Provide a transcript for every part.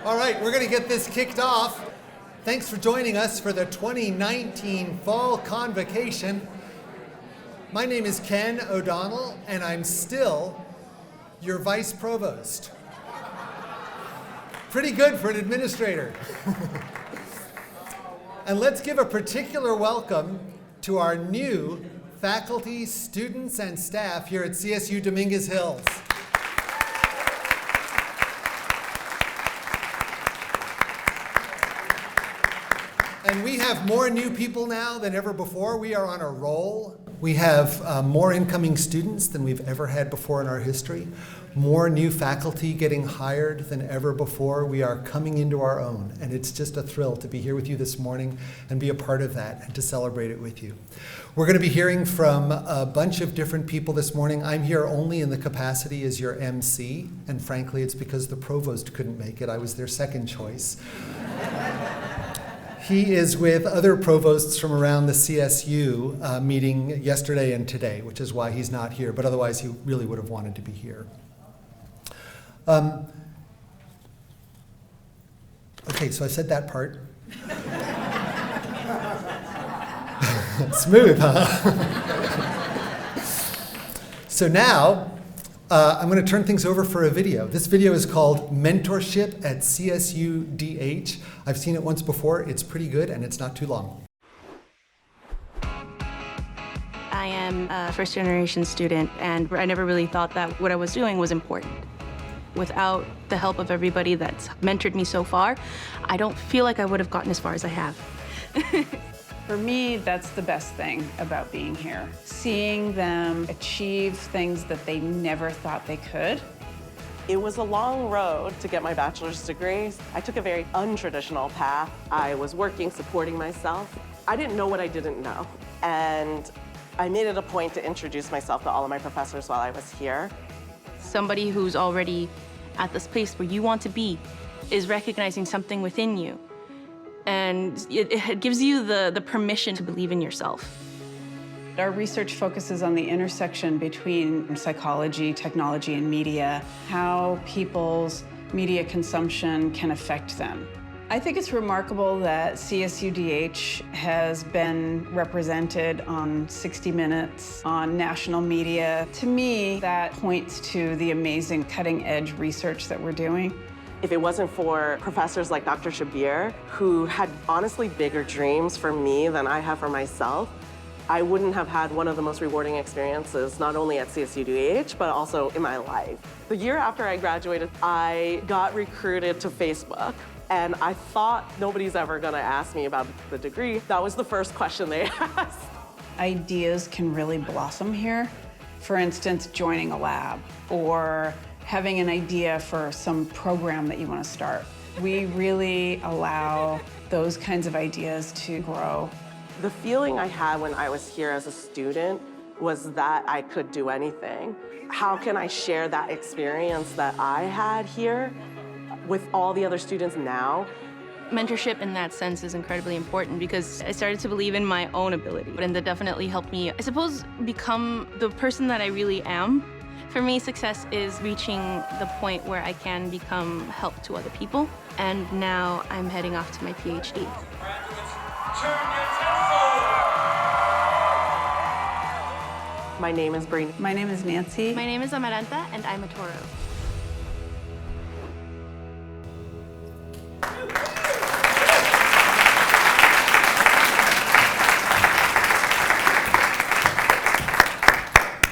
All right, we're going to get this kicked off. Thanks for joining us for the 2019 Fall Convocation. My name is Ken O'Donnell, and I'm still your Vice Provost. Pretty good for an administrator. And let's give a particular welcome to our new faculty, students, and staff here at CSU Dominguez Hills. And we have more new people now than ever before. We are on a roll. We have more incoming students than we've ever had before in our history. More new faculty getting hired than ever before. We are coming into our own, and it's just a thrill to be here with you this morning and be a part of that and to celebrate it with you. We're going to be hearing from a bunch of different people this morning. I'm here only in the capacity as your MC, and frankly, it's because the provost couldn't make it. I was their second choice. He is with other provosts from around the CSU meeting yesterday and today, which is why he's not here, but otherwise he really would have wanted to be here. Okay, so I said that part. Smooth, huh? So now, I'm going to turn things over for a video. This video is called Mentorship at CSU DH. I've seen it once before. It's pretty good, and it's not too long. I am a first-generation student, and I never really thought that what I was doing was important. Without the help of everybody that's mentored me so far, I don't feel like I would have gotten as far as I have. For me, that's the best thing about being here. Seeing them achieve things that they never thought they could. It was a long road to get my bachelor's degree. I took a very untraditional path. I was working, supporting myself. I didn't know what I didn't know. And I made it a point to introduce myself to all of my professors while I was here. Somebody who's already at this place where you want to be is recognizing something within you. And it gives you the permission to believe in yourself. Our research focuses on the intersection between psychology, technology, and media, how people's media consumption can affect them. I think it's remarkable that CSUDH has been represented on 60 Minutes, on national media. To me, that points to the amazing cutting-edge research that we're doing. If it wasn't for professors like Dr. Shabir, who had honestly bigger dreams for me than I have for myself, I wouldn't have had one of the most rewarding experiences, not only at CSUDH, but also in my life. The year after I graduated, I got recruited to Facebook, and I thought nobody's ever gonna ask me about the degree. That was the first question they asked. Ideas can really blossom here. For instance, joining a lab, or having an idea for some program that you want to start. We really allow those kinds of ideas to grow. The feeling I had when I was here as a student was that I could do anything. How can I share that experience that I had here with all the other students now? Mentorship in that sense is incredibly important because I started to believe in my own ability, and that definitely helped me, I suppose, become the person that I really am. For me, success is reaching the point where I can become help to other people. And now I'm heading off to my PhD. My name is Bree. My name is Nancy. My name is Amaranta, and I'm a Toro.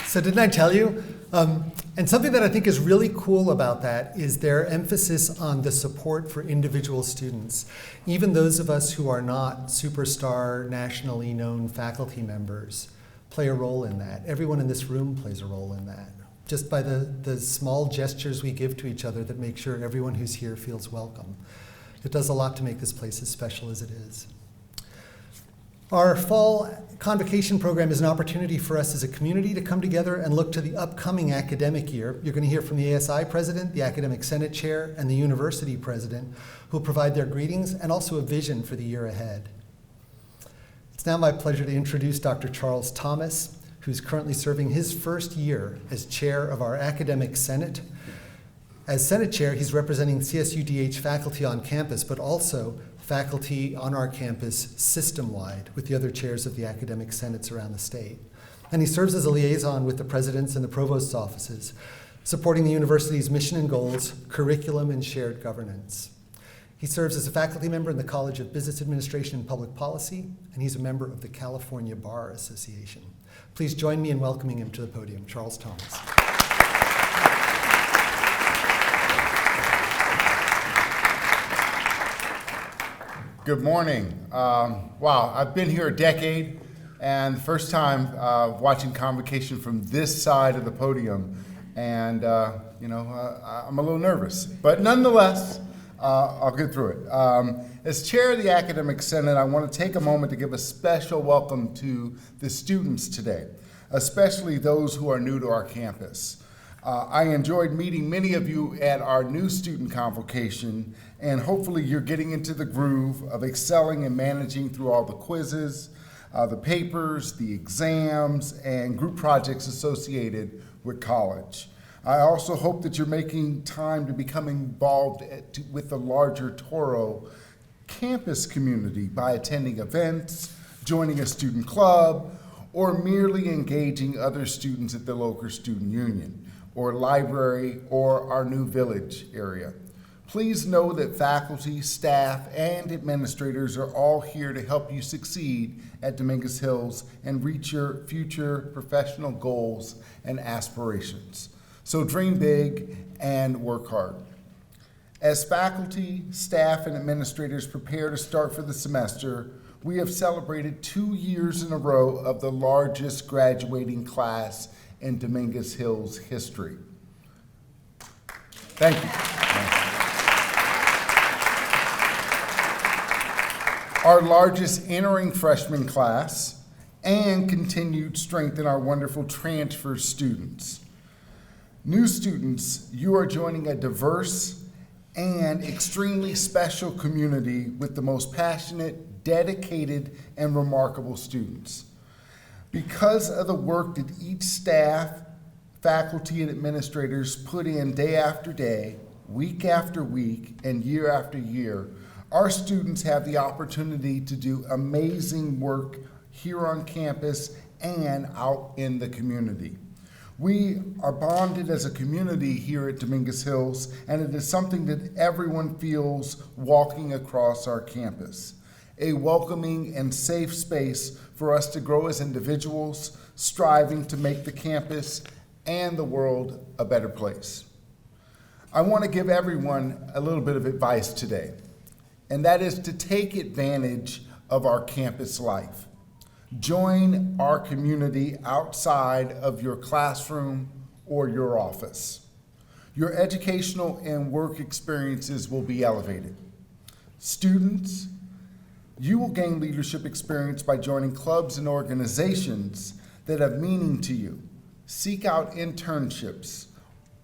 So didn't I tell you? And something that I think is really cool about that is their emphasis on the support for individual students. Even those of us who are not superstar, nationally known faculty members play a role in that. Everyone in this room plays a role in that. Just by the small gestures we give to each other that make sure everyone who's here feels welcome. It does a lot to make this place as special as it is. Our fall convocation program is an opportunity for us as a community to come together and look to the upcoming academic year. You're going to hear from the ASI president, the academic senate chair, and the university president, who will provide their greetings and also a vision for the year ahead. It's now my pleasure to introduce Dr. Charles Thomas, who's currently serving his first year as chair of our academic senate As Senate Chair, he's representing CSUDH faculty on campus, but also faculty on our campus system-wide with the other chairs of the academic senates around the state. And he serves as a liaison with the president's and the provost's offices, supporting the university's mission and goals, curriculum, and shared governance. He serves as a faculty member in the College of Business Administration and Public Policy, and he's a member of the California Bar Association. Please join me in welcoming him to the podium, Charles Thomas. Good morning. Wow, I've been here a decade, and the first time watching Convocation from this side of the podium, and I'm a little nervous, but nonetheless, I'll get through it. As chair of the Academic Senate, I want to take a moment to give a special welcome to the students today, especially those who are new to our campus. I enjoyed meeting many of you at our new student convocation, and hopefully you're getting into the groove of excelling and managing through all the quizzes, the papers, the exams, and group projects associated with college. I also hope that you're making time to become involved with the larger Toro campus community by attending events, joining a student club, or merely engaging other students at the local student union, or library, or our new village area. Please know that faculty, staff, and administrators are all here to help you succeed at Dominguez Hills and reach your future professional goals and aspirations. So dream big and work hard. As faculty, staff, and administrators prepare to start for the semester, we have celebrated 2 years in a row of the largest graduating class in Dominguez Hills history. Thank you. Our largest entering freshman class, and continued strength in our wonderful transfer students. New students, you are joining a diverse and extremely special community with the most passionate, dedicated, and remarkable students. Because of the work that each staff, faculty, and administrators put in day after day, week after week, and year after year, our students have the opportunity to do amazing work here on campus and out in the community. We are bonded as a community here at Dominguez Hills, and it is something that everyone feels walking across our campus. A welcoming and safe space for us to grow as individuals, striving to make the campus and the world a better place. I want to give everyone a little bit of advice today, and that is to take advantage of our campus life. Join our community outside of your classroom or your office. Your educational and work experiences will be elevated. Students, you will gain leadership experience by joining clubs and organizations that have meaning to you. Seek out internships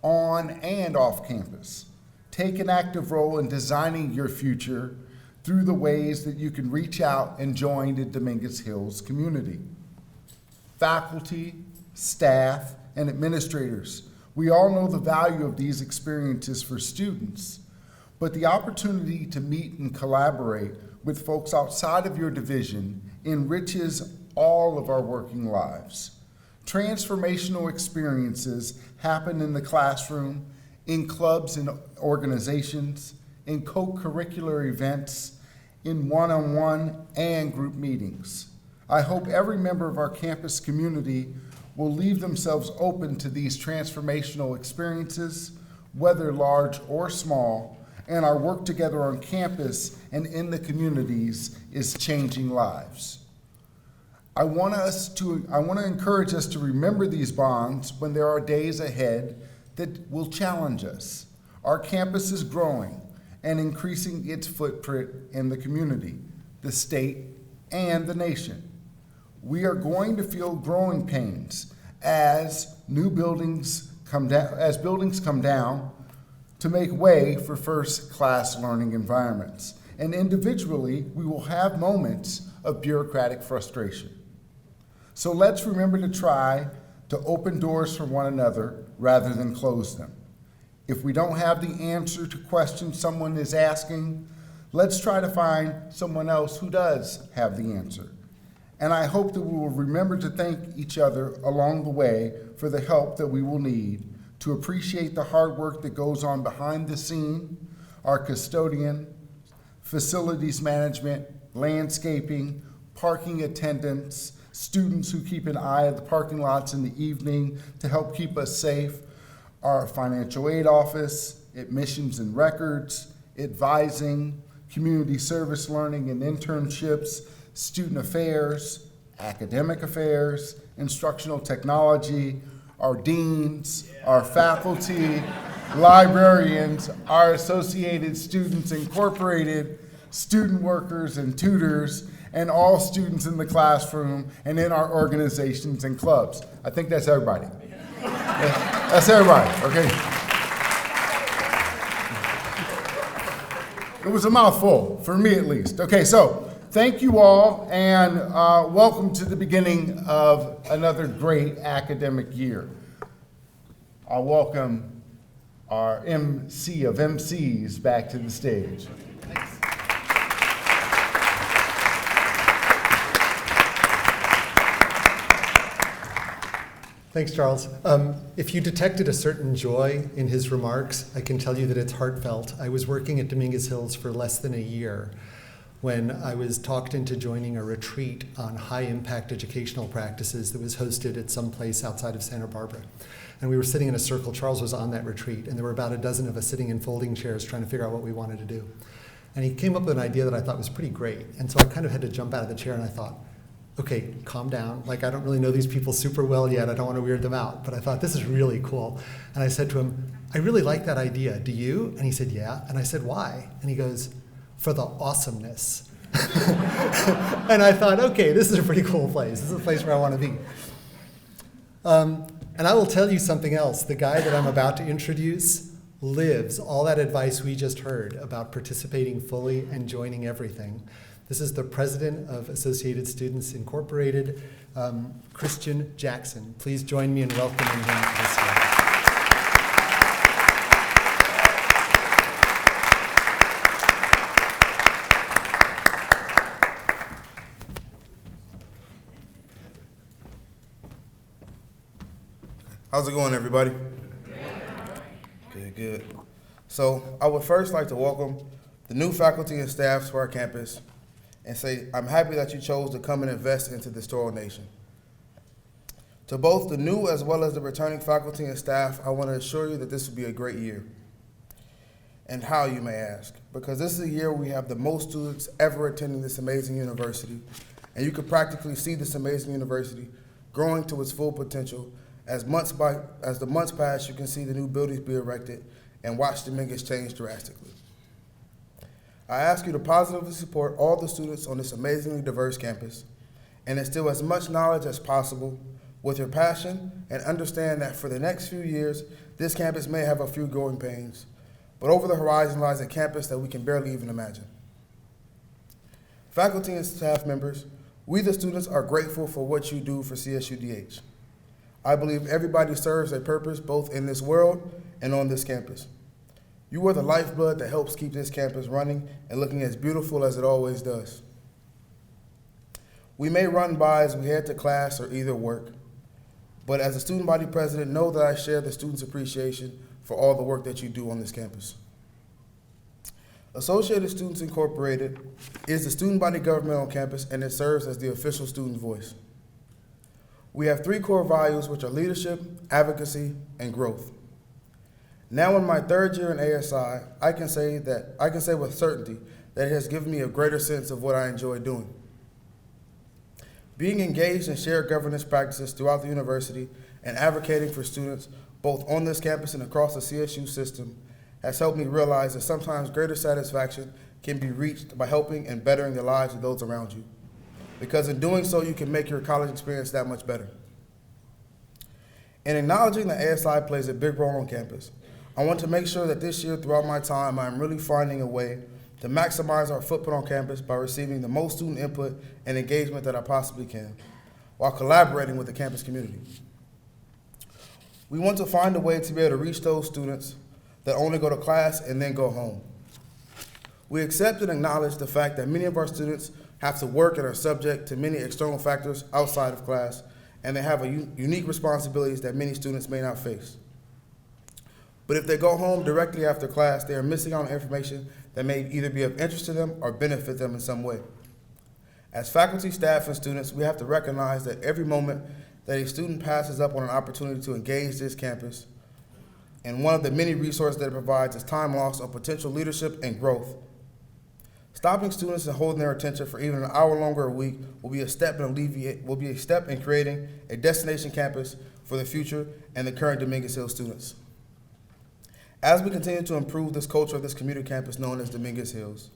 on and off campus. Take an active role in designing your future through the ways that you can reach out and join the Dominguez Hills community. Faculty, staff, and administrators, we all know the value of these experiences for students, but the opportunity to meet and collaborate with folks outside of your division enriches all of our working lives. Transformational experiences happen in the classroom, in clubs and organizations, in co-curricular events, in one-on-one and group meetings. I hope every member of our campus community will leave themselves open to these transformational experiences, whether large or small, and our work together on campus and in the communities is changing lives. I want to encourage us to remember these bonds when there are days ahead that will challenge us. Our campus is growing and increasing its footprint in the community, the state, and the nation. We are going to feel growing pains as buildings come down to make way for first-class learning environments. And individually, we will have moments of bureaucratic frustration. So let's remember to try to open doors for one another rather than close them. If we don't have the answer to questions someone is asking, let's try to find someone else who does have the answer. And I hope that we will remember to thank each other along the way for the help that we will need, to appreciate the hard work that goes on behind the scene, our custodian, facilities management, landscaping, parking attendants, students who keep an eye at the parking lots in the evening to help keep us safe, our financial aid office, admissions and records, advising, community service learning and internships, student affairs, academic affairs, instructional technology, our deans, our faculty, librarians, our Associated Students Incorporated, student workers and tutors, and all students in the classroom and in our organizations and clubs. I think that's everybody. That's everybody, okay? It was a mouthful, for me at least. Okay, so thank you all, and welcome to the beginning of another great academic year. I'll welcome our MC of MCs back to the stage. Thanks, Charles. If you detected a certain joy in his remarks, I can tell you that it's heartfelt. I was working at Dominguez Hills for less than a year when I was talked into joining a retreat on high-impact educational practices that was hosted at some place outside of Santa Barbara. And we were sitting in a circle. Charles was on that retreat, and there were about a dozen of us sitting in folding chairs trying to figure out what we wanted to do. And he came up with an idea that I thought was pretty great. And so I kind of had to jump out of the chair, and I thought, okay, calm down. Like, I don't really know these people super well yet. I don't want to weird them out. But I thought, this is really cool. And I said to him, I really like that idea. Do you? And he said, yeah. And I said, why? And he goes, for the awesomeness. And I thought, okay, this is a pretty cool place. This is a place where I want to be. And I will tell you something else. The guy that I'm about to introduce lives all that advice we just heard about participating fully and joining everything. This is the president of Associated Students Incorporated, Christian Jackson. Please join me in welcoming him to the stage. How's it going, everybody? Good. So I would first like to welcome the new faculty and staff to our campus and say I'm happy that you chose to come and invest into this Toro Nation. To both the new as well as the returning faculty and staff, I want to assure you that this will be a great year. And how, you may ask? Because this is a year we have the most students ever attending this amazing university, and you could practically see this amazing university growing to its full potential. As the months pass, you can see the new buildings be erected and watch Dominguez change drastically. I ask you to positively support all the students on this amazingly diverse campus and instill as much knowledge as possible with your passion, and understand that for the next few years, this campus may have a few growing pains, but over the horizon lies a campus that we can barely even imagine. Faculty and staff members, we the students are grateful for what you do for CSUDH. I believe everybody serves a purpose both in this world and on this campus. You are the lifeblood that helps keep this campus running and looking as beautiful as it always does. We may run by as we head to class or either work, but as a student body president, know that I share the students' appreciation for all the work that you do on this campus. Associated Students Incorporated is the student body government on campus, and it serves as the official student voice. We have 3 core values, which are leadership, advocacy, and growth. Now in my 3rd year in ASI, I can say with certainty that it has given me a greater sense of what I enjoy doing. Being engaged in shared governance practices throughout the university and advocating for students both on this campus and across the CSU system has helped me realize that sometimes greater satisfaction can be reached by helping and bettering the lives of those around you. Because in doing so, you can make your college experience that much better. In acknowledging that ASI plays a big role on campus, I want to make sure that this year, throughout my time, I'm really finding a way to maximize our footprint on campus by receiving the most student input and engagement that I possibly can, while collaborating with the campus community. We want to find a way to be able to reach those students that only go to class and then go home. We accept and acknowledge the fact that many of our students have to work and are subject to many external factors outside of class, and they have unique responsibilities that many students may not face. But if they go home directly after class, they are missing out on information that may either be of interest to them or benefit them in some way. As faculty, staff, and students, we have to recognize that every moment that a student passes up on an opportunity to engage this campus, and one of the many resources that it provides is time lost on potential leadership and growth. Stopping students and holding their attention for even an hour longer a week will be a step in creating a destination campus for the future and the current Dominguez Hills students. As we continue to improve this culture of this community campus known as Dominguez Hills,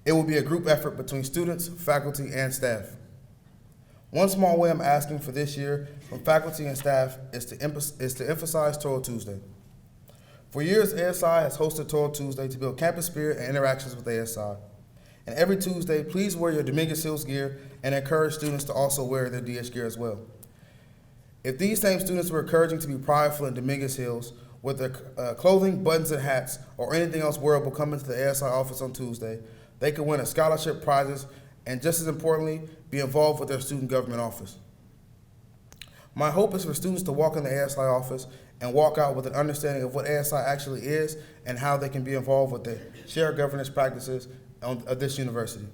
it will be a group effort between students, faculty, and staff. One small way I'm asking for this year from faculty and staff is to emphasize Toro Tuesday. For years, ASI has hosted Toro Tuesday to build campus spirit and interactions with ASI. And every Tuesday, please wear your Dominguez Hills gear and encourage students to also wear their DH gear as well. If these same students were encouraging to be prideful in Dominguez Hills with their clothing, buttons, and hats, or anything else wearable coming to the ASI office on Tuesday, they could win a scholarship, prizes, and just as importantly, be involved with their student government office. My hope is for students to walk in the ASI office and walk out with an understanding of what ASI actually is and how they can be involved with the shared governance practices of this university.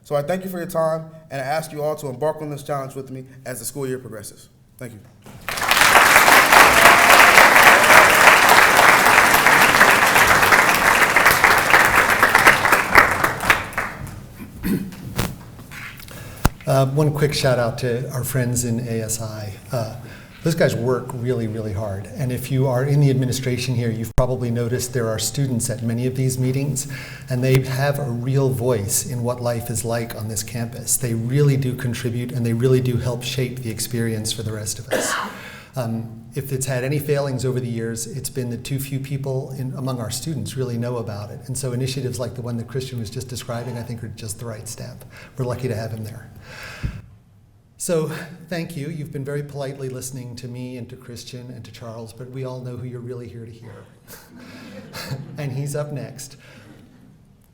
So I thank you for your time, and I ask you all to embark on this challenge with me as the school year progresses. Thank you. One quick shout out to our friends in ASI. Those guys work really, really hard. And if you are in the administration here, you've probably noticed there are students at many of these meetings, and they have a real voice in what life is like on this campus. They really do contribute, and they really do help shape the experience for the rest of us. If it's had any failings over the years, it's been that too few people among our students really know about it. And so initiatives like the one that Christian was just describing, I think, are just the right step. We're lucky to have him there. So thank you. You've been very politely listening to me and to Christian and to Charles, but we all know who you're really here to hear. And he's up next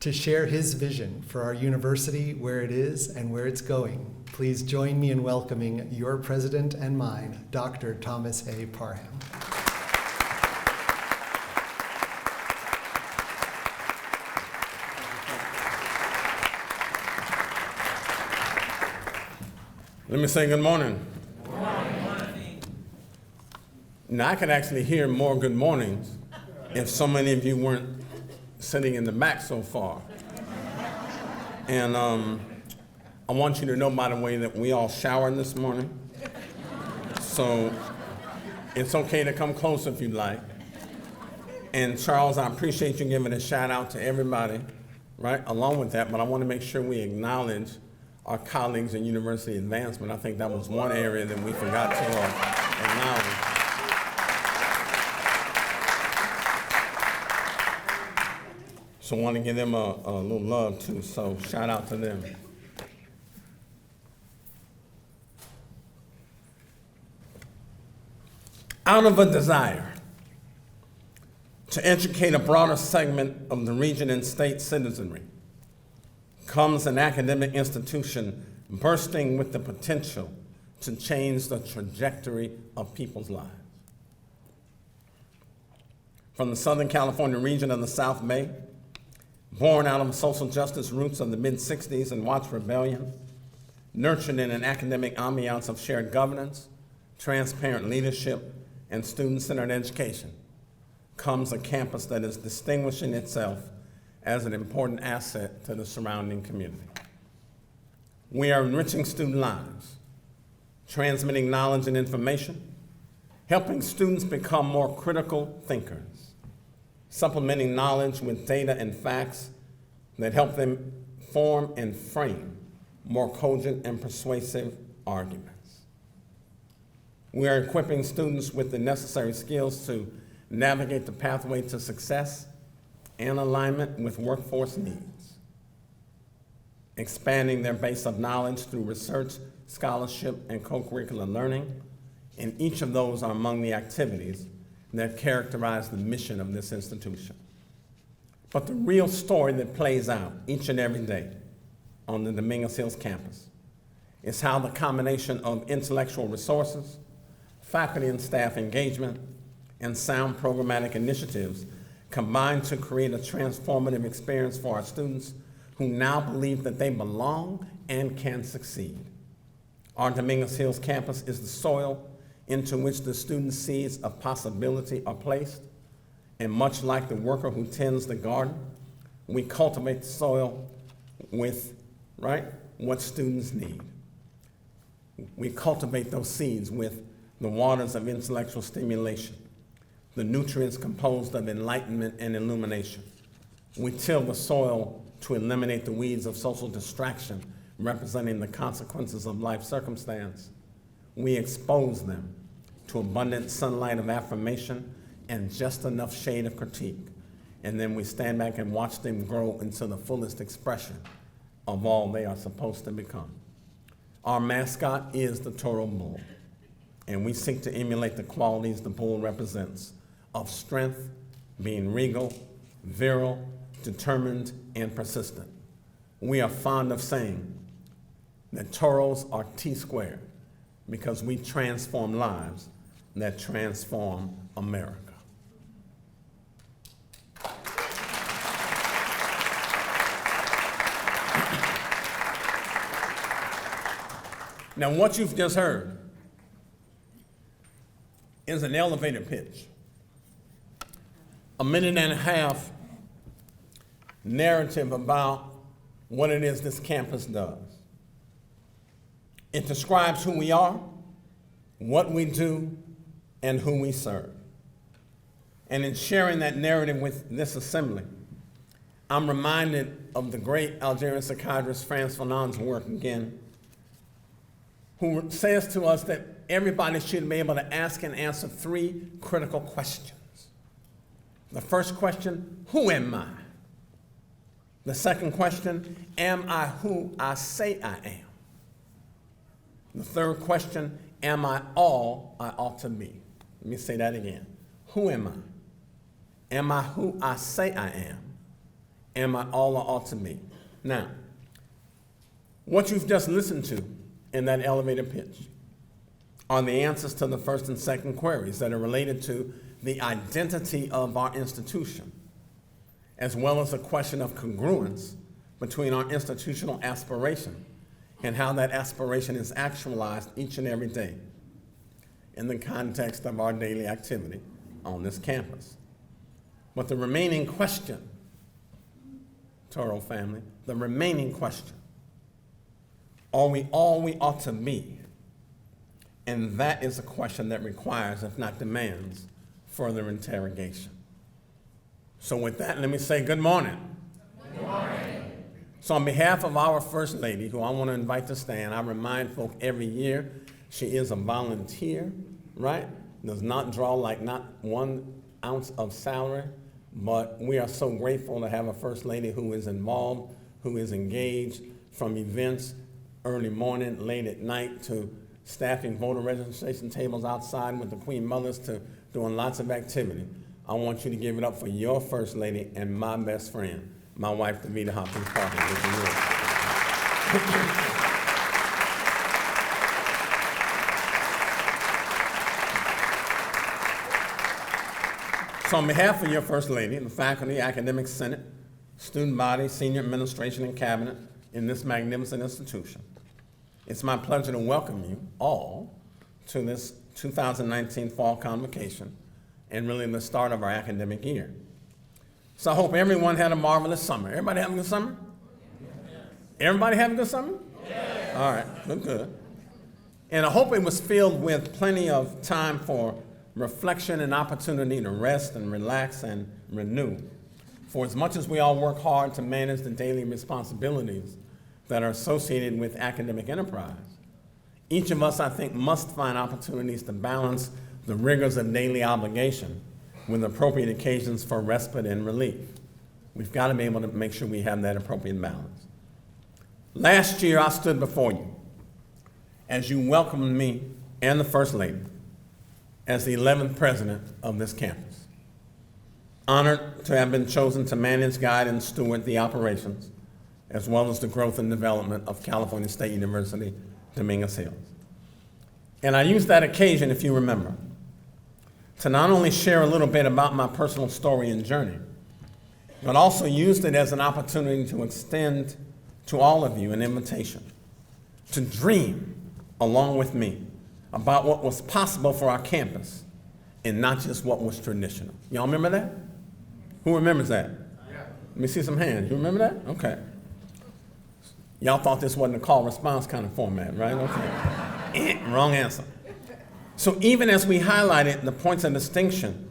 to share his vision for our university, where it is and where it's going. Please join me in welcoming your president and mine, Dr. Thomas A. Parham. Let me say good morning. Good morning. Now, I could actually hear more good mornings if so many of you weren't sitting in the back so far. And I want you to know, by the way, that we all showered this morning. So it's okay to come close if you'd like. And Charles, I appreciate you giving a shout out to everybody, right, along with that, but I want to make sure we acknowledge our colleagues in university advancement. I think that was one area that we forgot to acknowledge. So I want to give them a little love too, so shout out to them. Out of a desire to educate a broader segment of the region and state citizenry comes an academic institution bursting with the potential to change the trajectory of people's lives. From the Southern California region of the South Bay, born out of social justice roots of the mid-60s and Watts Rebellion, nurtured in an academic ambiance of shared governance, transparent leadership, and student-centered education, comes a campus that is distinguishing itself as an important asset to the surrounding community. We are enriching student lives, transmitting knowledge and information, helping students become more critical thinkers, supplementing knowledge with data and facts that help them form and frame more cogent and persuasive arguments. We are equipping students with the necessary skills to navigate the pathway to success and alignment with workforce needs, expanding their base of knowledge through research, scholarship, and co-curricular learning, and each of those are among the activities that characterize the mission of this institution. But the real story that plays out each and every day on the Dominguez Hills campus is how the combination of intellectual resources, faculty and staff engagement, and sound programmatic initiatives combine to create a transformative experience for our students who now believe that they belong and can succeed. Our Dominguez Hills campus is the soil into which the student seeds of possibility are placed, and much like the worker who tends the garden, we cultivate the soil with, what students need. We cultivate those seeds with the waters of intellectual stimulation, the nutrients composed of enlightenment and illumination. We till the soil to eliminate the weeds of social distraction representing the consequences of life circumstance. We expose them to abundant sunlight of affirmation and just enough shade of critique. And then we stand back and watch them grow into the fullest expression of all they are supposed to become. Our mascot is the Toro Bull, and we seek to emulate the qualities the bull represents of strength, being regal, virile, determined, and persistent. We are fond of saying that toros are T-squared because we transform lives that transform America. Now, what you've just heard is an elevator pitch, a minute and a half narrative about what it is this campus does. It describes who we are, what we do, and who we serve. And in sharing that narrative with this assembly, I'm reminded of the great Algerian psychiatrist Frantz Fanon's work again, who says to us that everybody should be able to ask and answer 3 critical questions. The first question, who am I? The second question, am I who I say I am? The third question, am I all I ought to be? Let me say that again. Who am I? Am I who I say I am? Am I all I ought to be? Now, what you've just listened to in that elevator pitch are the answers to the first and second queries that are related to the identity of our institution, as well as a question of congruence between our institutional aspiration and how that aspiration is actualized each and every day in the context of our daily activity on this campus. But the remaining question, Toro family, the remaining question, are we all we ought to be? And that is a question that requires, if not demands, further interrogation. So with that, let me say good morning. Good morning. So on behalf of our First Lady, who I want to invite to stand, I remind folk every year she is a volunteer, right? Does not draw like not 1 ounce of salary, but we are so grateful to have a First Lady who is involved, who is engaged from events early morning, late at night, to staffing voter registration tables outside with the Queen Mothers, to doing lots of activity. I want you to give it up for your First Lady and my best friend, my wife, Davida Hopkins Parker. So on behalf of your First Lady, the faculty, academic senate, student body, senior administration, and cabinet in this magnificent institution, it's my pleasure to welcome you all to this 2019 fall convocation and really the start of our academic year. So I hope everyone had a marvelous summer. Everybody having a good summer? Yes. Everybody having a good summer? Yes. All right, good. And I hope it was filled with plenty of time for reflection and opportunity to rest and relax and renew. For as much as we all work hard to manage the daily responsibilities that are associated with academic enterprise, each of us, I think, must find opportunities to balance the rigors of daily obligation with appropriate occasions for respite and relief. We've got to be able to make sure we have that appropriate balance. Last year, I stood before you as you welcomed me and the First Lady as the 11th president of this campus. Honored to have been chosen to manage, guide, and steward the operations, as well as the growth and development of California State University, Dominguez Hills. And I used that occasion, if you remember, to not only share a little bit about my personal story and journey, but also used it as an opportunity to extend to all of you an invitation to dream along with me about what was possible for our campus and not just what was traditional. Y'all remember that? Who remembers that? Yeah. Let me see some hands. You remember that? Okay. Y'all thought this wasn't a call response kind of format, right? Okay. Wrong answer. So even as we highlighted the points of distinction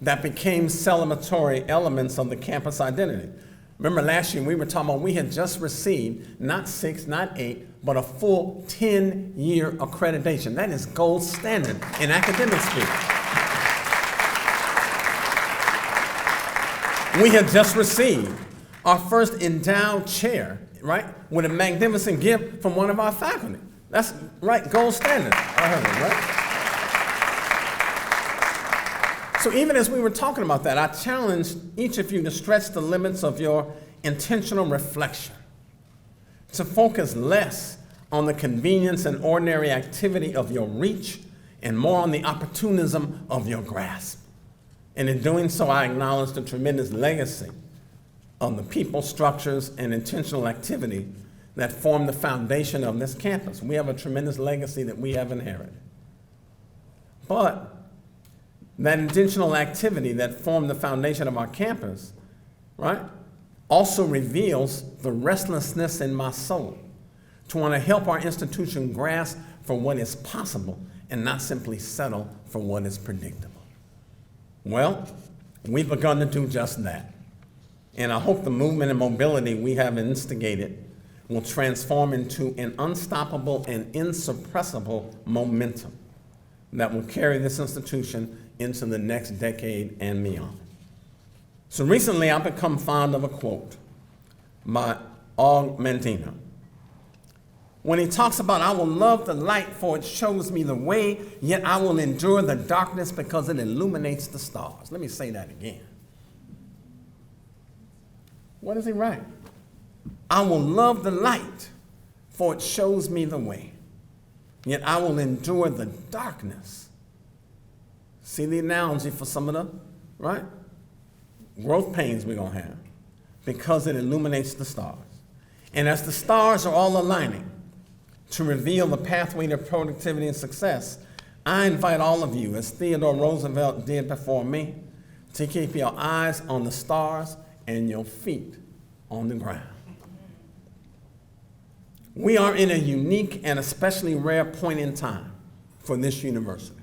that became celebratory elements of the campus identity. Remember last year we were talking about we had just received not 6, not 8, but a full 10-year accreditation. That is gold standard in academic speak. We had just received our first endowed chair, right, with a magnificent gift from one of our faculty. That's right, gold standard. I heard it, right? So even as we were talking about that, I challenged each of you to stretch the limits of your intentional reflection, to focus less on the convenience and ordinary activity of your reach and more on the opportunism of your grasp. And in doing so, I acknowledge the tremendous legacy of the people, structures, and intentional activity that form the foundation of this campus. We have a tremendous legacy that we have inherited. But that intentional activity that formed the foundation of our campus, right, also reveals the restlessness in my soul to want to help our institution grasp for what is possible and not simply settle for what is predictable. Well, we've begun to do just that. And I hope the movement and mobility we have instigated will transform into an unstoppable and insuppressible momentum that will carry this institution into the next decade and beyond. So recently I've become fond of a quote by Og Mandino. When he talks about, I will love the light for it shows me the way, yet I will endure the darkness because it illuminates the stars. Let me say that again. What does he write? I will love the light for it shows me the way, yet I will endure the darkness. See the analogy for some of the, right, growth pains we're going to have because it illuminates the stars. And as the stars are all aligning to reveal the pathway to productivity and success, I invite all of you, as Theodore Roosevelt did before me, to keep your eyes on the stars and your feet on the ground. We are in a unique and especially rare point in time for this university.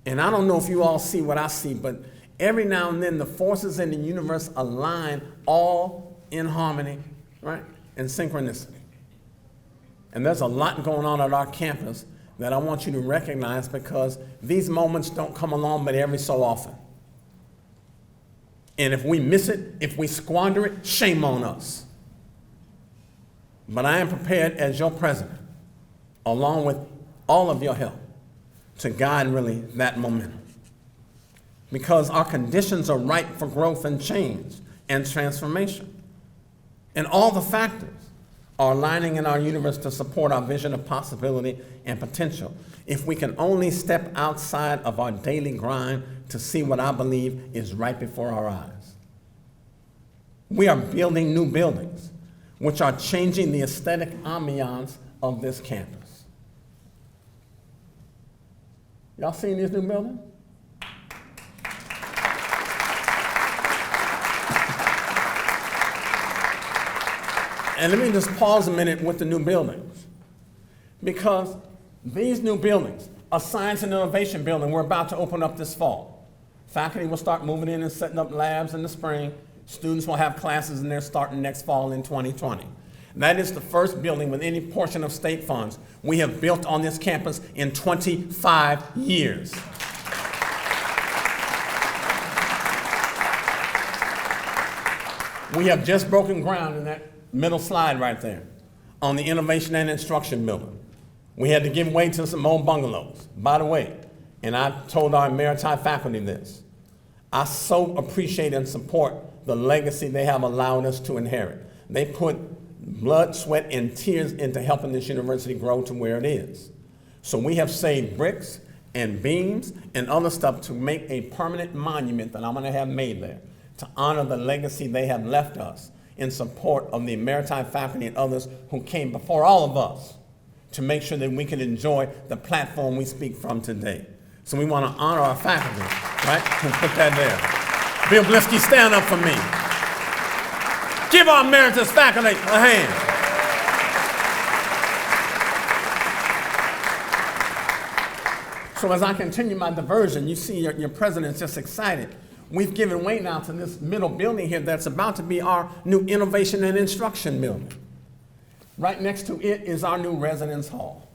And I don't know if you all see what I see, but every now and then the forces in the universe align all in harmony, right, and synchronicity. And there's a lot going on at our campus that I want you to recognize because these moments don't come along but every so often. And if we miss it, if we squander it, shame on us. But I am prepared as your president, along with all of your help, to guide really that momentum. Because our conditions are ripe for growth and change and transformation. And all the factors are aligning in our universe to support our vision of possibility and potential. If we can only step outside of our daily grind to see what I believe is right before our eyes. We are building new buildings, which are changing the aesthetic ambiance of this campus. Y'all seen this new building? And let me just pause a minute with the new buildings. Because these new buildings, a science and innovation building we're about to open up this fall. Faculty will start moving in and setting up labs in the spring. Students will have classes in there starting next fall in 2020. That is the first building with any portion of state funds we have built on this campus in 25 years. We have just broken ground in that middle slide right there on the Innovation and Instruction building. We had to give way to some old bungalows. By the way, And I told our Emeriti faculty this. I so appreciate and support the legacy they have allowed us to inherit. They put blood, sweat, and tears into helping this university grow to where it is. So we have saved bricks and beams and other stuff to make a permanent monument that I'm going to have made there to honor the legacy they have left us in support of the Emeriti faculty and others who came before all of us to make sure that we can enjoy the platform we speak from today. So we want to honor our faculty, right? And put that there. Bill Blisky, stand up for me. Give our emeritus faculty a hand. So as I continue my diversion, you see your president's just excited. We've given way now to this middle building here that's about to be our new innovation and instruction building. Right next to it is our new residence hall.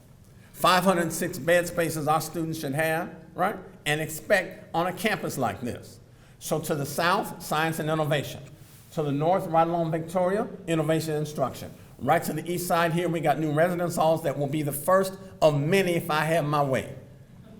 506 bed spaces our students should have, right? And expect on a campus like this. So to the south, science and innovation. To the north, right along Victoria, innovation and instruction. Right to the east side here, we got new residence halls that will be the first of many if I have my way.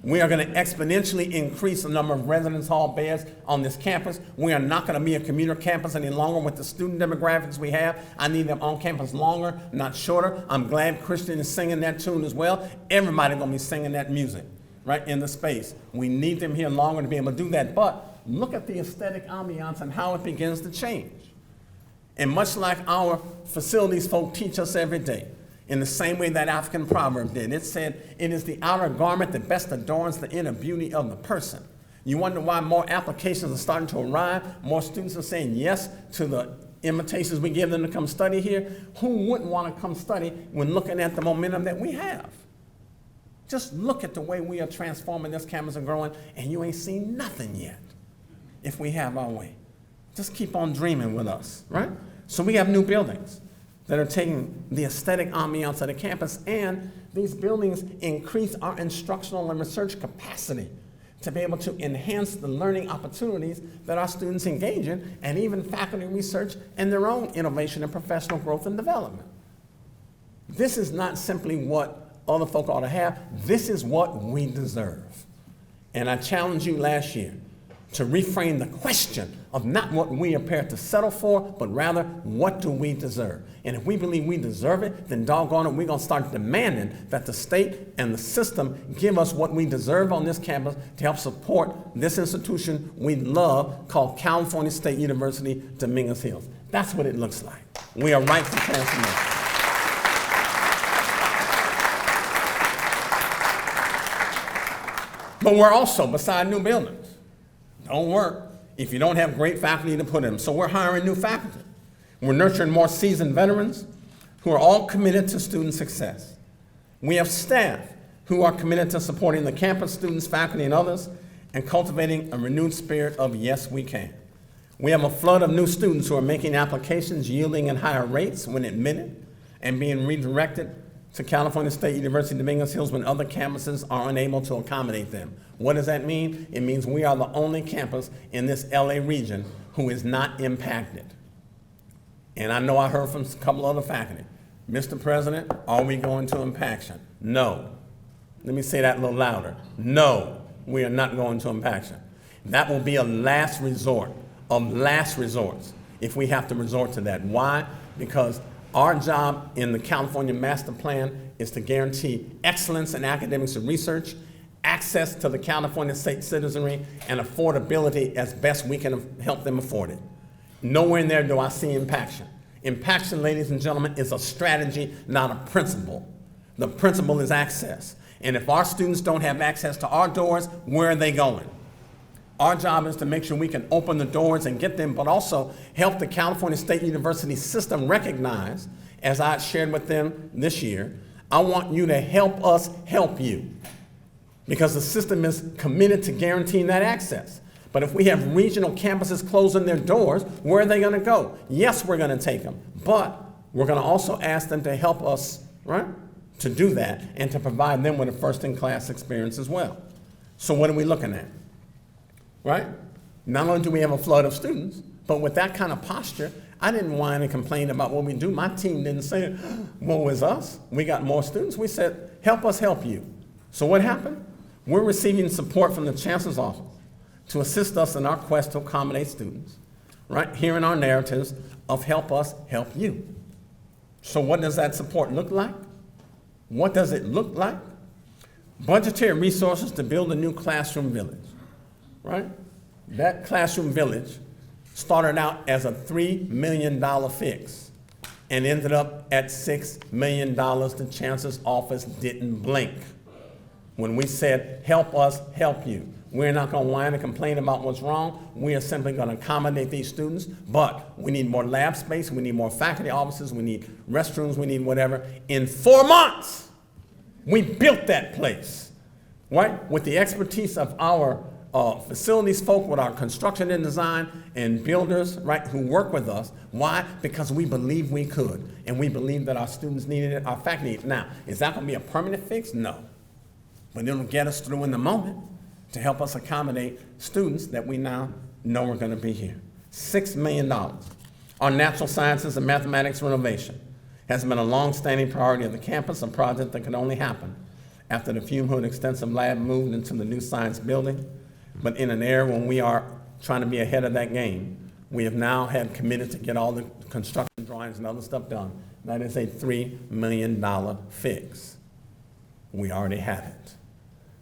We are going to exponentially increase the number of residence hall beds on this campus. We are not going to be a commuter campus any longer with the student demographics we have. I need them on campus longer, not shorter. I'm glad Christian is singing that tune as well. Everybody going to be singing that music, right, in the space. We need them here longer to be able to do that. But look at the aesthetic ambiance and how it begins to change. And much like our facilities folk teach us every day, in the same way that African proverb did. It said, it is the outer garment that best adorns the inner beauty of the person. You wonder why more applications are starting to arrive, more students are saying yes to the invitations we give them to come study here. Who wouldn't want to come study when looking at the momentum that we have? Just look at the way we are transforming this campus and growing, and you ain't seen nothing yet if we have our way. Just keep on dreaming with us, right? So we have new buildings that are taking the aesthetic ambiance of the campus, and these buildings increase our instructional and research capacity to be able to enhance the learning opportunities that our students engage in, and even faculty research and their own innovation and professional growth and development. This is not simply what other folk ought to have, this is what we deserve. And I challenged you last year to reframe the question of not what we are prepared to settle for, but rather, what do we deserve? And if we believe we deserve it, then doggone it, we're going to start demanding that the state and the system give us what we deserve on this campus to help support this institution we love called California State University, Dominguez Hills. That's what it looks like. We are ripe for transformation. But we're also, beside new buildings, don't work if you don't have great faculty to put in them. So we're hiring new faculty. We're nurturing more seasoned veterans who are all committed to student success. We have staff who are committed to supporting the campus, students, faculty, and others, and cultivating a renewed spirit of yes, we can. We have a flood of new students who are making applications yielding in higher rates when admitted and being redirected to California State University, Dominguez Hills when other campuses are unable to accommodate them. What does that mean? It means we are the only campus in this LA region who is not impacted. And I know I heard from a couple other faculty, Mr. President, are we going to impaction? No. Let me say that a little louder. No, we are not going to impaction. That will be a last resort of last resorts if we have to resort to that. Why? Because our job in the California Master Plan is to guarantee excellence in academics and research, access to the California state citizenry, and affordability as best we can help them afford it. Nowhere in there do I see impaction. Impaction, ladies and gentlemen, is a strategy, not a principle. The principle is access. And if our students don't have access to our doors, where are they going? Our job is to make sure we can open the doors and get them, but also help the California State University system recognize, as I shared with them this year, I want you to help us help you. Because the system is committed to guaranteeing that access. But if we have regional campuses closing their doors, where are they going to go? Yes, we're going to take them, but we're going to also ask them to help us, right, to do that and to provide them with a first-in-class experience as well. So what are we looking at, right? Not only do we have a flood of students, but with that kind of posture, I didn't whine and complain about what we do. My team didn't say, woe is us. We got more students. We said, help us help you. So what happened? We're receiving support from the Chancellor's Office to assist us in our quest to accommodate students, right? Here in our narratives of help us, help you. So what does that support look like? What does it look like? Budgetary resources to build a new classroom village, right? That classroom village started out as a $3 million fix and ended up at $6 million. The Chancellor's Office didn't blink when we said, help us, help you. We're not going to whine and complain about what's wrong. We are simply going to accommodate these students, but we need more lab space, we need more faculty offices, we need restrooms, we need whatever. In 4 months, we built that place, right? With the expertise of our facilities folk, with our construction and design and builders, right, who work with us. Why? Because we believe we could, and we believe that our students needed it, our faculty needed it. Now, is that going to be a permanent fix? No. But it'll get us through in the moment to help us accommodate students that we now know are going to be here. $6 million. Our natural sciences and mathematics renovation has been a long-standing priority of the campus, a project that could only happen after the Fume Hood Extensive Lab moved into the new science building. But in an era when we are trying to be ahead of that game, we have now had committed to get all the construction drawings and other stuff done. That is a $3 million fix. We already have it.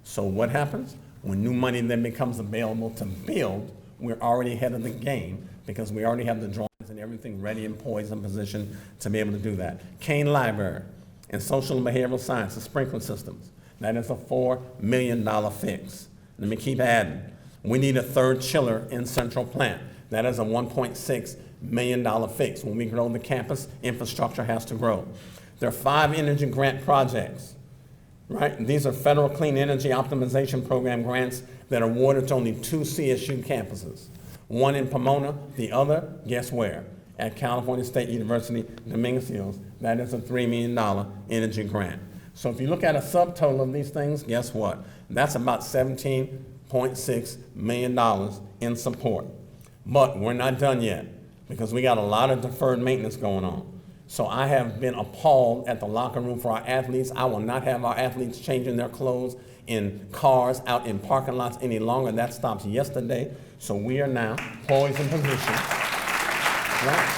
So what happens? When new money then becomes available to build, we're already ahead of the game because we already have the drawings and everything ready and poised and positioned to be able to do that. Kane Library and Social and Behavioral Sciences sprinkler systems. That is a $4 million fix. Let me keep adding. We need a third chiller in Central Plant. That is a $1.6 million fix. When we grow the campus, infrastructure has to grow. There are 5 energy grant projects. Right? These are federal clean energy optimization program grants that are awarded to only 2 CSU campuses. One in Pomona, the other, guess where? At California State University, Dominguez Hills. That is a $3 million energy grant. So if you look at a subtotal of these things, guess what? That's about $17.6 million in support. But we're not done yet because we got a lot of deferred maintenance going on. So I have been appalled at the locker room for our athletes. I will not have our athletes changing their clothes in cars out in parking lots any longer. That stops yesterday. So we are now poised in position, right,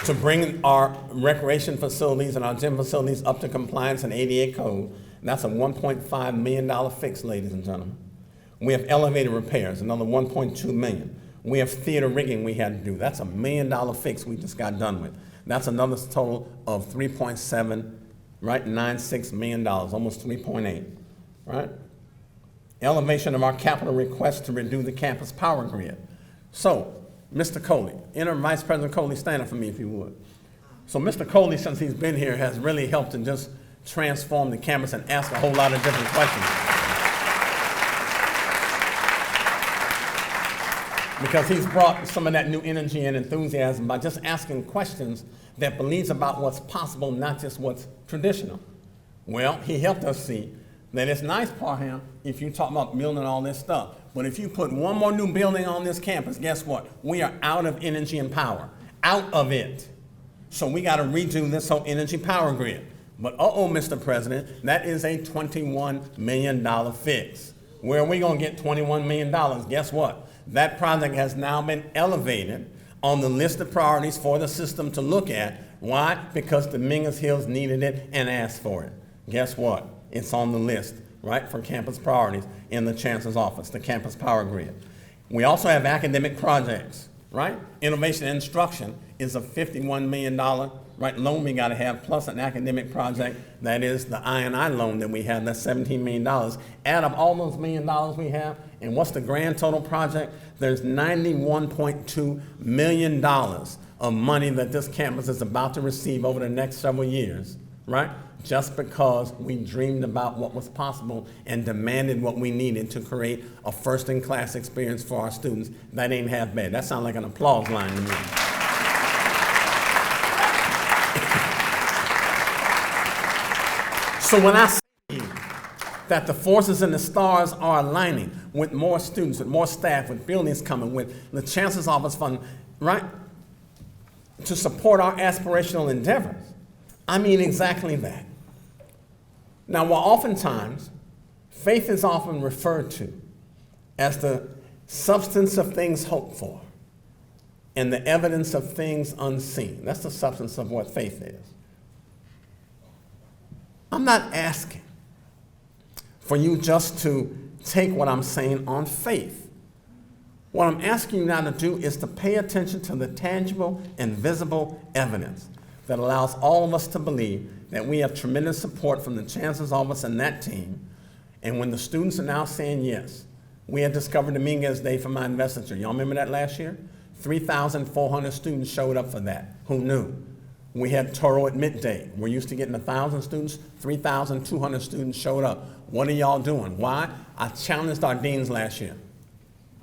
to bring our recreation facilities and our gym facilities up to compliance and ADA code. That's a $1.5 million fix, ladies and gentlemen. We have elevator repairs, another $1.2 million. We have theater rigging we had to do. That's a $1 million fix we just got done with. That's another total of $3.7, right, $96 million, almost 3.8, right? Elevation of our capital request to redo the campus power grid. So, Mr. Coley, Interim Vice President Coley, stand up for me if you would. So Mr. Coley, since he's been here, has really helped to just transform the campus and ask a whole lot of different questions. Because he's brought some of that new energy and enthusiasm by just asking questions that believes about what's possible, not just what's traditional. Well, he helped us see that it's nice, Parham, if you talk about building all this stuff, but if you put one more new building on this campus, guess what? We are out of energy and power, out of it. So we got to redo this whole energy power grid. But Mr. President, that is a $21 million fix. Where are we going to get $21 million? Guess what? That project has now been elevated on the list of priorities for the system to look at. Why? Because Dominguez Hills needed it and asked for it. Guess what? It's on the list, right, for campus priorities in the Chancellor's Office, the campus power grid. We also have academic projects, right? Innovation and instruction is a $51 million loan we got to have, plus an academic project that is the I&I loan that we have, that's $17 million. Add up all those $1 million we have, and what's the grand total project? There's $91.2 million of money that this campus is about to receive over the next several years, right? Just because we dreamed about what was possible and demanded what we needed to create a first-in-class experience for our students. That ain't half bad. That sounds like an applause line to me. So when I say to you that the forces and the stars are aligning with more students, with more staff, with buildings coming, with the Chancellor's Office fund, right, to support our aspirational endeavors, I mean exactly that. Now, while oftentimes faith is often referred to as the substance of things hoped for and the evidence of things unseen, that's the substance of what faith is. I'm not asking for you just to take what I'm saying on faith. What I'm asking you now to do is to pay attention to the tangible and visible evidence that allows all of us to believe that we have tremendous support from the chancellor's office and that team. And when the students are now saying yes, we had discovered Dominguez Day for my investiture. Y'all remember that last year? 3,400 students showed up for that. Who knew? We had Toro at midday. We're used to getting 1,000 students. 3,200 students showed up. What are y'all doing? Why? I challenged our deans last year.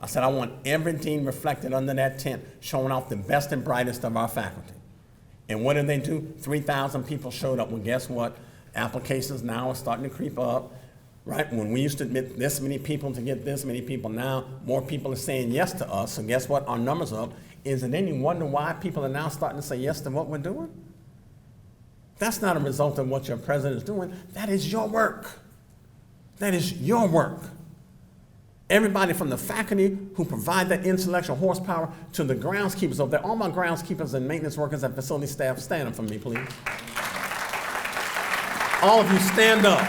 I said, I want every dean reflected under that tent, showing off the best and brightest of our faculty. And what did they do? 3,000 people showed up. Well, guess what? Applications now are starting to creep up, right? When we used to admit this many people to get this many people, now more people are saying yes to us. So guess what? Our numbers are up. Is it any wonder why people are now starting to say yes to what we're doing? That's not a result of what your president is doing. That is your work. That is your work. Everybody from the faculty who provide that intellectual horsepower to the groundskeepers over there. All my groundskeepers and maintenance workers and facility staff, stand up for me, please. All of you stand up.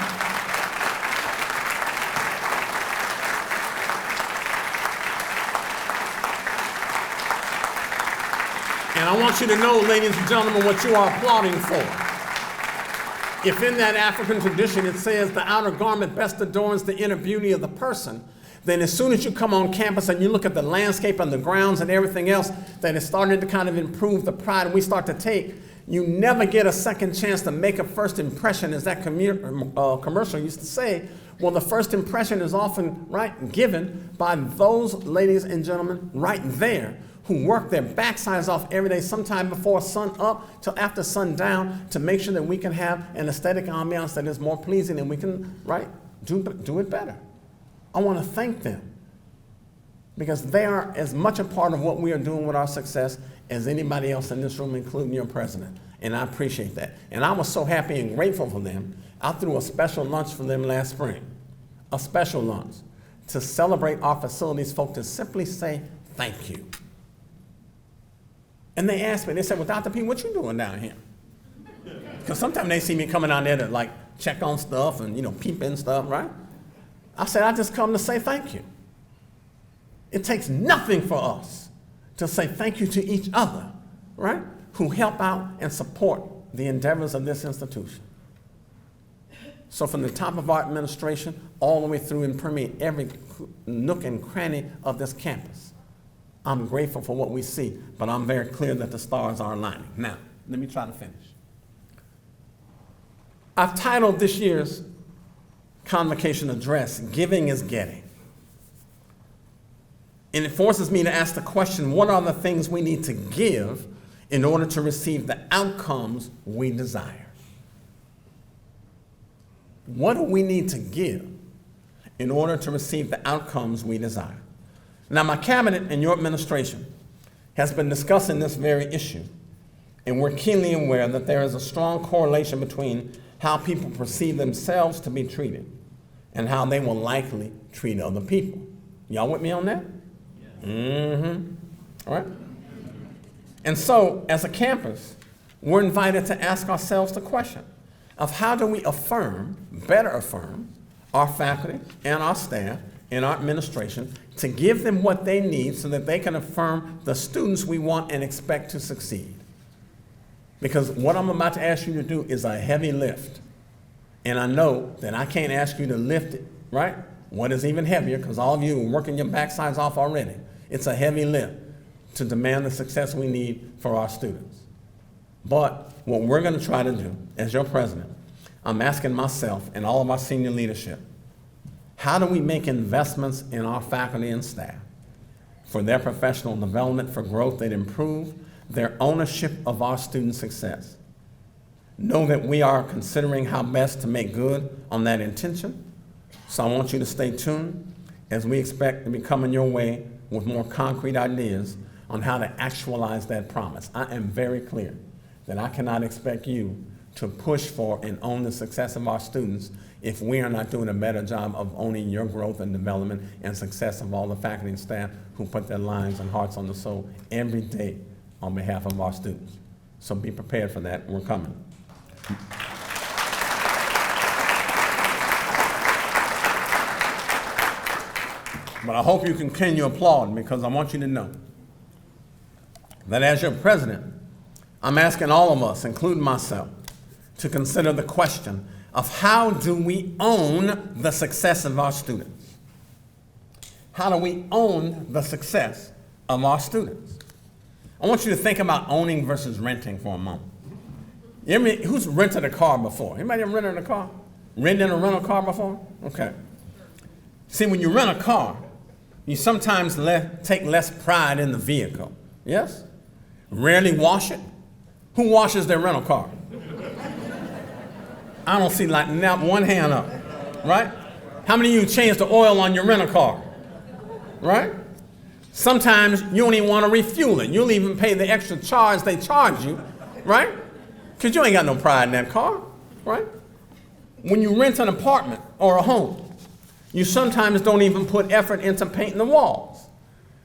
And I want you to know, ladies and gentlemen, what you are applauding for. If in that African tradition it says the outer garment best adorns the inner beauty of the person, then as soon as you come on campus and you look at the landscape and the grounds and everything else that is starting to kind of improve the pride we start to take, you never get a second chance to make a first impression, as that commercial used to say. Well, the first impression is often given by those ladies and gentlemen right there who work their backsides off every day, sometime before sun up till after sundown, to make sure that we can have an aesthetic ambiance that is more pleasing and we can do it better. I want to thank them because they are as much a part of what we are doing with our success as anybody else in this room, including your president. And I appreciate that. And I was so happy and grateful for them. I threw a special lunch for them last spring, a special lunch to celebrate our facilities folk, to simply say thank you. And they asked me, they said, well, Dr. P, what you doing down here? Because sometimes they see me coming down there to check on stuff and, peep in stuff, right? I said, I just come to say thank you. It takes nothing for us to say thank you to each other, right? Who help out and support the endeavors of this institution. So from the top of our administration, all the way through and permeate every nook and cranny of this campus, I'm grateful for what we see, but I'm very clear that the stars are aligning. Now, let me try to finish. I've titled this year's convocation address, Giving is Getting. And it forces me to ask the question, what are the things we need to give in order to receive the outcomes we desire? What do we need to give in order to receive the outcomes we desire? Now, my cabinet and your administration has been discussing this very issue, and we're keenly aware that there is a strong correlation between how people perceive themselves to be treated and how they will likely treat other people. Y'all with me on that? Mm-hmm. All right? And so, as a campus, we're invited to ask ourselves the question of how do we better affirm our faculty and our staff and our administration to give them what they need so that they can affirm the students we want and expect to succeed. Because what I'm about to ask you to do is a heavy lift. And I know that I can't ask you to lift it, right? What is even heavier, because all of you are working your backsides off already. It's a heavy lift to demand the success we need for our students. But what we're going to try to do, as your president, I'm asking myself and all of our senior leadership, how do we make investments in our faculty and staff for their professional development, for growth that improve their ownership of our student success? Know that we are considering how best to make good on that intention. So I want you to stay tuned as we expect to be coming your way with more concrete ideas on how to actualize that promise. I am very clear that I cannot expect you to push for and own the success of our students if we are not doing a better job of owning your growth and development and success of all the faculty and staff who put their lives and hearts on the soul every day on behalf of our students. So be prepared for that. We're coming. But I hope you continue applauding, because I want you to know that as your president, I'm asking all of us, including myself, to consider the question of how do we own the success of our students? How do we own the success of our students? I want you to think about owning versus renting for a moment. Who's rented a car before? Anybody ever rented a car? Rented a rental car before? Okay. See, when you rent a car, you sometimes take less pride in the vehicle. Yes? Rarely wash it. Who washes their rental car? I don't see like not one hand up, right? How many of you change the oil on your rental car, right? Sometimes you don't even want to refuel it. You'll even pay the extra charge they charge you, right? Because you ain't got no pride in that car, right? When you rent an apartment or a home, you sometimes don't even put effort into painting the walls.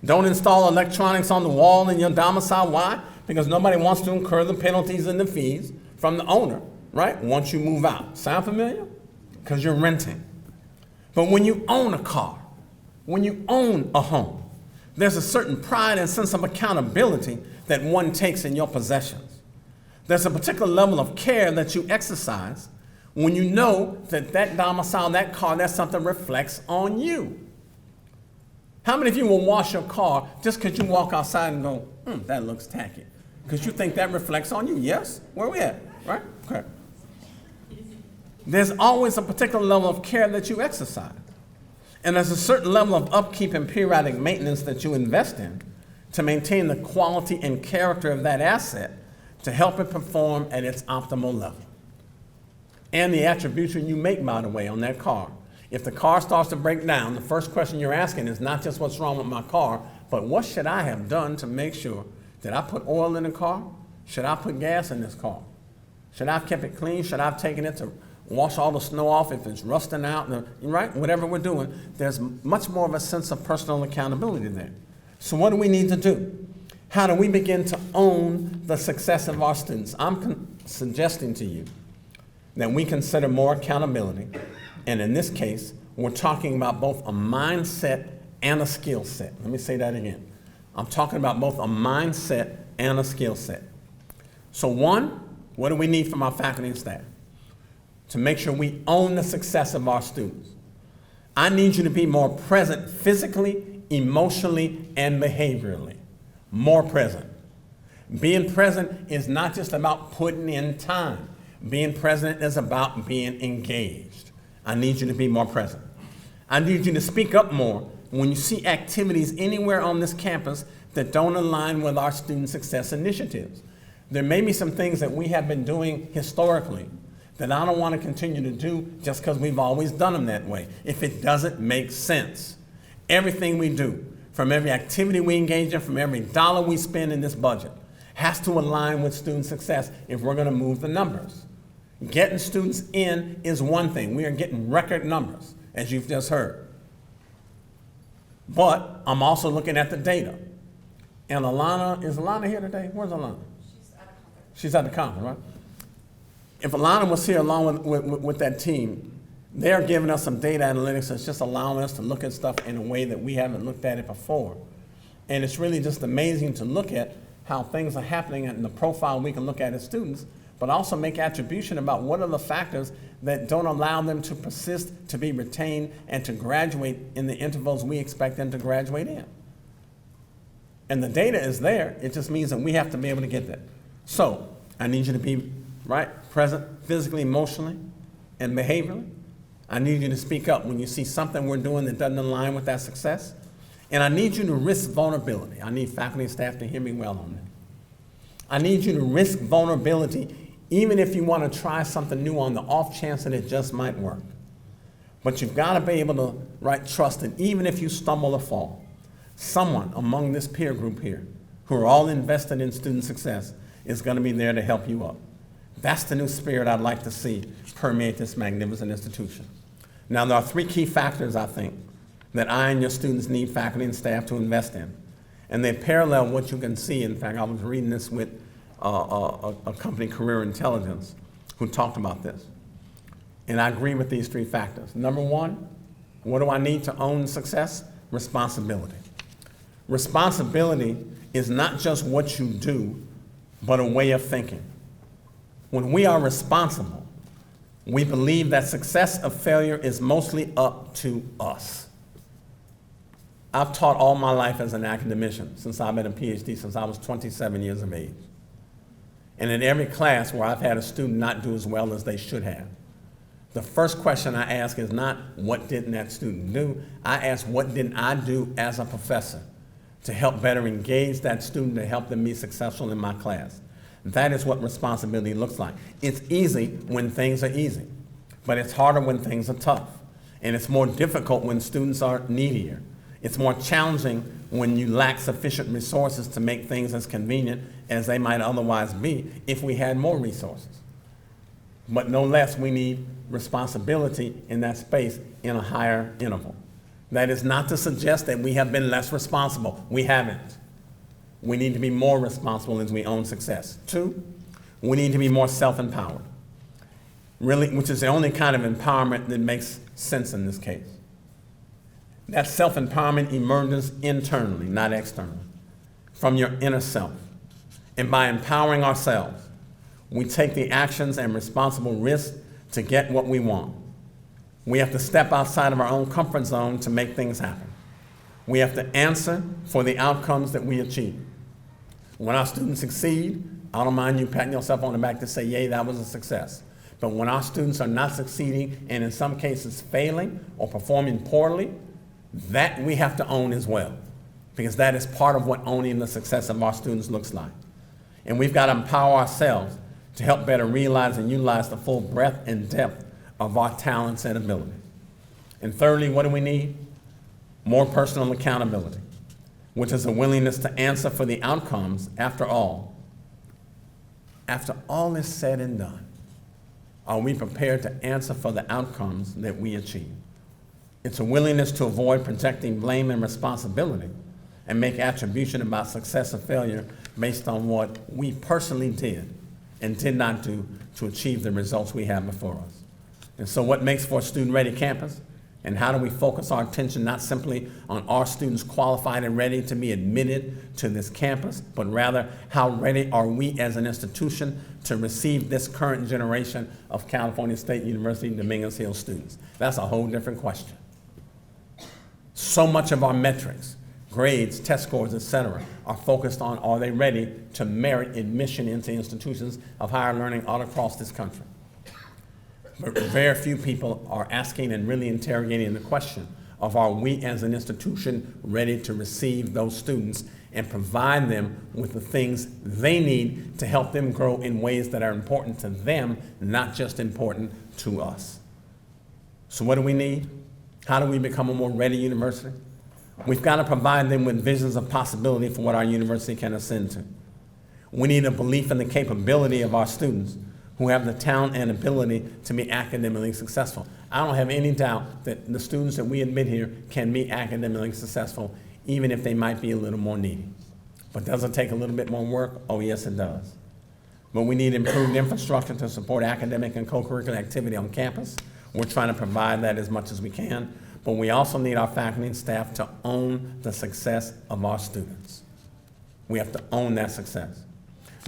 Don't install electronics on the wall in your domicile. Why? Because nobody wants to incur the penalties and the fees from the owner, right? Once you move out. Sound familiar? Because you're renting. But when you own a car, when you own a home, there's a certain pride and sense of accountability that one takes in your possessions. There's a particular level of care that you exercise when you know that that domicile, that car, that's something that reflects on you. How many of you will wash your car just because you walk outside and go, that looks tacky? Because you think that reflects on you? Yes? Where we at? Right? Okay. There's always a particular level of care that you exercise. And there's a certain level of upkeep and periodic maintenance that you invest in to maintain the quality and character of that asset to help it perform at its optimal level. And the attribution you make, by the way, on that car. If the car starts to break down, the first question you're asking is not just what's wrong with my car, but what should I have done to make sure that I put oil in the car? Should I put gas in this car? Should I have kept it clean? Should I have taken it to wash all the snow off if it's rusting out? Right? Whatever we're doing, there's much more of a sense of personal accountability there. So what do we need to do? How do we begin to own the success of our students? I'm suggesting to you that we consider more accountability. And in this case, we're talking about both a mindset and a skill set. Let me say that again. I'm talking about both a mindset and a skill set. So one, what do we need from our faculty and staff? To make sure we own the success of our students. I need you to be more present physically, emotionally, and behaviorally. More present. Being present is not just about putting in time. Being present is about being engaged. I need you to be more present. I need you to speak up more when you see activities anywhere on this campus that don't align with our student success initiatives. There may be some things that we have been doing historically that I don't want to continue to do just because we've always done them that way, if it doesn't make sense. Everything we do, from every activity we engage in, from every dollar we spend in this budget, has to align with student success if we're going to move the numbers. Getting students in is one thing. We are getting record numbers, as you've just heard. But I'm also looking at the data. And Alana, is Alana here today? Where's Alana? She's at the conference, right? If Alana was here along with that team, they're giving us some data analytics that's just allowing us to look at stuff in a way that we haven't looked at it before. And it's really just amazing to look at how things are happening and the profile we can look at as students, but also make attribution about what are the factors that don't allow them to persist, to be retained, and to graduate in the intervals we expect them to graduate in. And the data is there. It just means that we have to be able to get that. So I need you to be present physically, emotionally, and behaviorally. I need you to speak up when you see something we're doing that doesn't align with that success. And I need you to risk vulnerability. I need faculty and staff to hear me well on that. I need you to risk vulnerability even if you want to try something new on the off chance that it just might work. But you've got to be able to trust that even if you stumble or fall, someone among this peer group here who are all invested in student success is going to be there to help you up. That's the new spirit I'd like to see permeate this magnificent institution. Now, there are three key factors, I think, that I and your students need faculty and staff to invest in. And they parallel what you can see. In fact, I was reading this with a company, Career Intelligence, who talked about this. And I agree with these three factors. Number one, what do I need to own success? Responsibility. Responsibility is not just what you do, but a way of thinking. When we are responsible, we believe that success or failure is mostly up to us. I've taught all my life as an academician, since I've been a PhD, since I was 27 years of age. And in every class where I've had a student not do as well as they should have, the first question I ask is not, what didn't that student do? I ask, what didn't I do as a professor to help better engage that student, to help them be successful in my class? That is what responsibility looks like. It's easy when things are easy, but it's harder when things are tough. And it's more difficult when students are needier. It's more challenging when you lack sufficient resources to make things as convenient as they might otherwise be if we had more resources. But no less, we need responsibility in that space in a higher interval. That is not to suggest that we have been less responsible. We haven't. We need to be more responsible as we own success. Two, we need to be more self-empowered, really, which is the only kind of empowerment that makes sense in this case. That self-empowerment emerges internally, not externally, from your inner self. And by empowering ourselves, we take the actions and responsible risks to get what we want. We have to step outside of our own comfort zone to make things happen. We have to answer for the outcomes that we achieve. When our students succeed, I don't mind you patting yourself on the back to say, yay, that was a success. But when our students are not succeeding, and in some cases failing or performing poorly, that we have to own as well, because that is part of what owning the success of our students looks like. And we've got to empower ourselves to help better realize and utilize the full breadth and depth of our talents and abilities. And thirdly, what do we need? More personal accountability, which is a willingness to answer for the outcomes after all is said and done. Are we prepared to answer for the outcomes that we achieve? It's a willingness to avoid projecting blame and responsibility and make attribution about success or failure based on what we personally did and did not do to achieve the results we have before us. And so what makes for a student-ready campus? And how do we focus our attention not simply on our students qualified and ready to be admitted to this campus, but rather how ready are we as an institution to receive this current generation of California State University Dominguez Hills students? That's a whole different question. So much of our metrics, grades, test scores, et cetera, are focused on, are they ready to merit admission into institutions of higher learning all across this country? But very few people are asking and really interrogating the question of, are we as an institution ready to receive those students and provide them with the things they need to help them grow in ways that are important to them, not just important to us. So what do we need? How do we become a more ready university? We've got to provide them with visions of possibility for what our university can ascend to. We need a belief in the capability of our students who have the talent and ability to be academically successful. I don't have any doubt that the students that we admit here can be academically successful, even if they might be a little more needy. But does it take a little bit more work? Oh, yes, it does. But we need improved infrastructure to support academic and co-curricular activity on campus. We're trying to provide that as much as we can. But we also need our faculty and staff to own the success of our students. We have to own that success.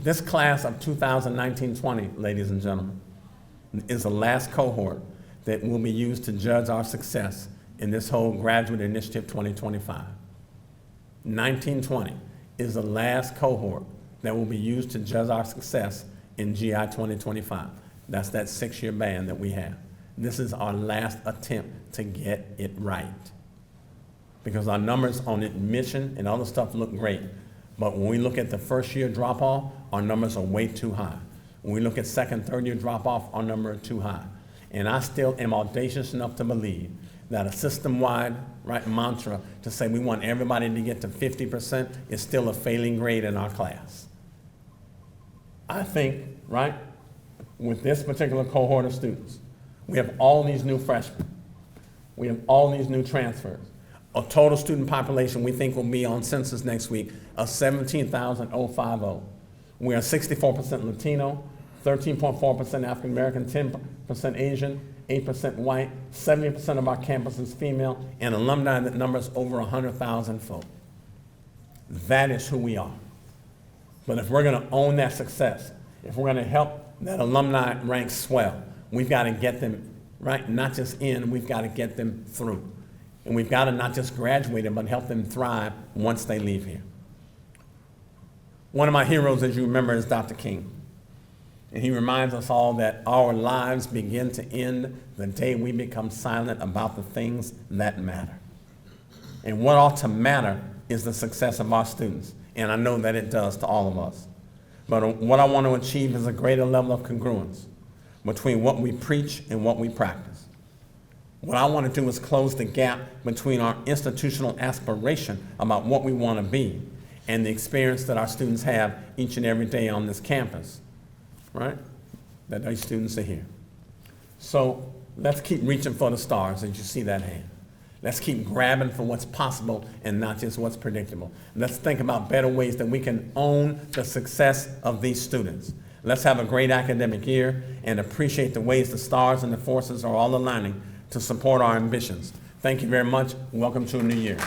This class of 2019-20, ladies and gentlemen, is the last cohort that will be used to judge our success in this whole Graduate Initiative 2025. 1920 is the last cohort that will be used to judge our success in GI 2025. That's that 6-year band that we have. This is our last attempt to get it right, because our numbers on admission and other stuff look great. But when we look at the first year drop-off, our numbers are way too high. When we look at second, third year drop-off, our numbers are too high. And I still am audacious enough to believe that a system-wide mantra to say we want everybody to get to 50% is still a failing grade in our class. I think, with this particular cohort of students, we have all these new freshmen. We have all these new transfers. A total student population we think will be on census next week of 17,050. We are 64% Latino, 13.4% African American, 10% Asian, 8% white, 70% of our campus is female, and alumni that numbers over 100,000 folk. That is who we are. But if we're going to own that success, if we're going to help that alumni rank swell, we've got to get them, right, not just in, we've got to get them through. And we've got to not just graduate them, but help them thrive once they leave here. One of my heroes, as you remember, is Dr. King. And he reminds us all that our lives begin to end the day we become silent about the things that matter. And what ought to matter is the success of our students. And I know that it does to all of us. But what I want to achieve is a greater level of congruence between what we preach and what we practice. What I want to do is close the gap between our institutional aspiration about what we want to be and the experience that our students have each and every day on this campus, right? That these students are here. So let's keep reaching for the stars as you see that hand. Let's keep grabbing for what's possible and not just what's predictable. Let's think about better ways that we can own the success of these students. Let's have a great academic year and appreciate the ways the stars and the forces are all aligning to support our ambitions. Thank you very much. Welcome to a new year.